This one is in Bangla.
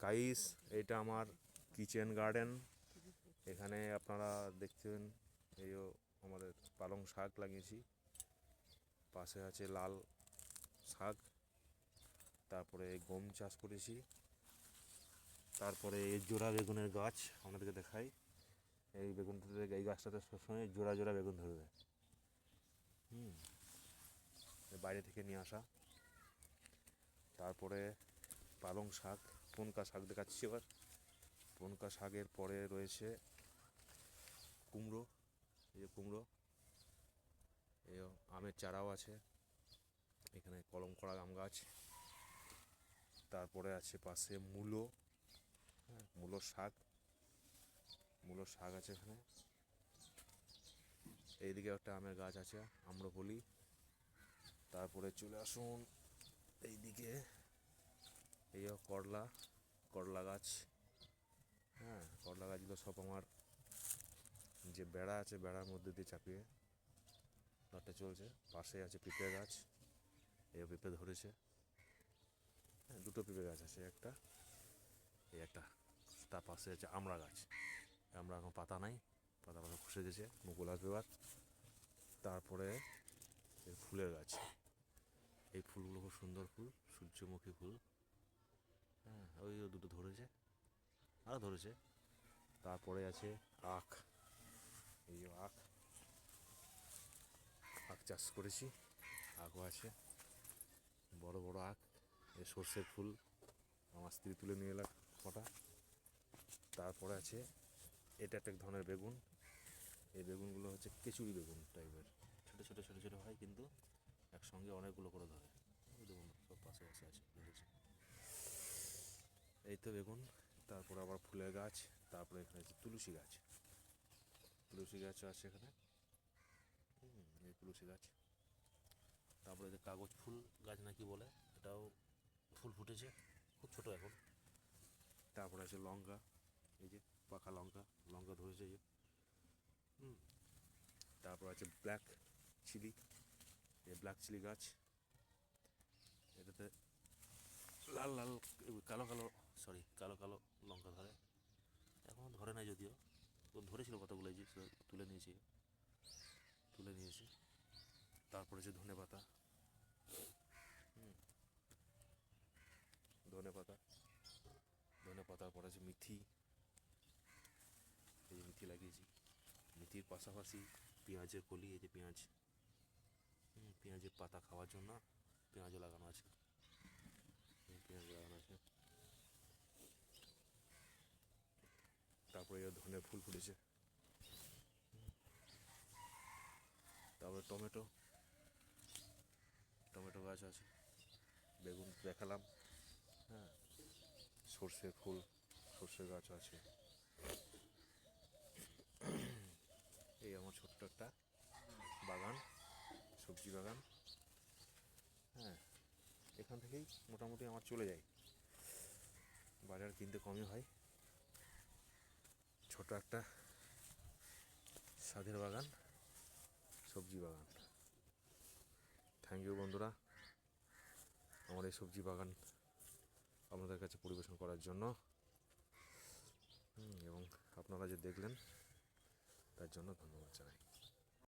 গাইস, এটা আমার কিচেন গার্ডেন। এখানে আপনারা দেখছেন এইও আমাদের পালং শাক লাগিয়েছি, পাশে আছে লাল শাক, তারপরে গম চাষ করেছি, তারপরে এই জোড়া বেগুনের গাছ আপনাদেরকে দেখাই। এই বেগুনটাতে, এই গাছটাতে সবসময় জোড়া জোড়া বেগুন ধরবে। বাইরে থেকে নিয়ে আসা। তারপরে পালং শাক, পুনকা শাক দেখাচ্ছি এবার। পুনকা শাকের পরে রয়েছে কুমড়ো, এই যে কুমড়ো, এই আমের চারাও আছে এখানে, কলম করা আম গাছ। তারপরে আছে পাশে মূলো, মূলোর শাক, মূলোর শাক আছে এখানে। এইদিকে একটা আমের গাছ আছে, আম্রপলি। তারপরে চলে আসুন এইদিকে, এই করলা, করলা গাছ। করলা গাছগুলো সব আমার যে বেড়া আছে, বেড়ার মধ্যে দিয়ে চাপিয়ে লাটে চলছে। পাশে আছে পেঁপে গাছ, এই পেঁপে ধরেছে। দুটো পেঁপে গাছ আছে, একটা এই একটা। তার পাশে আছে আমড়া গাছ, আমরা এখন পাতা নাই, পাতা পাতা খসে গেছে, মুকুল আসবে এবার। তারপরে ফুলের গাছ, এই ফুলগুলো খুব সুন্দর ফুল, সূর্যমুখী ফুল। ওই দুটো ধরেছে, আরও ধরেছে। তারপরে আছে আখ, এই যে আখ, আখ চাষ করেছি, আখও আছে, বড় বড় আখ। এই সর্ষের ফুল আমার স্ত্রী তুলে নিয়ে এলাম কটা। তারপরে আছে এটা একটা ধরনের বেগুন, এই বেগুনগুলো হচ্ছে কেচুরি বেগুন টাইপের, ছোটো ছোটো ছোটো ছোটো হয়, কিন্তু একসঙ্গে অনেকগুলো করে ধরে। বেগুন সব পাশে পাশে আছে, দেখেছি। এই তো বেগুন। তারপরে আবার ফুলের গাছ, তারপরে এখানে আছে তুলসী গাছ, তুলসী গাছও আছে এখানে, এই তুলসী গাছ। তারপরে যে কাগজ ফুল গাছ নাকি বলে, এটাও ফুল ফুটেছে, খুব ছোটো এখন। তারপরে আছে লঙ্কা, এই যে পাকা লঙ্কা, লঙ্কা ধরেছে এই যে। তারপর আছে ব্ল্যাক চিলি, এই ব্ল্যাক চিলি গাছ, এটাতে লাল লাল, কালো কালো, সরি কালো কালো লঙ্কা ধরে। এখন ধরে নাই যদিও, তো ধরেছিল কতগুলো, এই যে তুলে নিয়েছি, তুলে নিয়েছি। তারপরে আছে ধনে পাতা, ধনে পাতা, ধনে পাতার পর আছে মেথি, এই যে মেথি লাগিয়েছি। মেথির পাশাপাশি পেঁয়াজের কলি, এই যে পেঁয়াজ, পেঁয়াজের পাতা খাওয়ার জন্য পেঁয়াজও লাগানো আছে, পেঁয়াজ লাগানো আছে। তারপরে ধনে ফুল ফুটেছে। তারপরে টমেটো, টমেটো গাছ আছে, বেগুন দেখালাম, সর্ষের ফুল, সর্ষের গাছ আছে। এই আমার ছোট্ট একটা বাগান, সবজি বাগান। এখান থেকেই মোটামুটি আমার চলে যায়, বাজার কিনতে কমই হয়। ছোট একটা স্বাদের বাগান, সবজি বাগান। থ্যাংক ইউ বন্ধুরা, আমার এই সবজি বাগান আপনাদের কাছে পরিবেশন করার জন্য, এবং আপনারা যে দেখলেন তার জন্য ধন্যবাদ জানাই।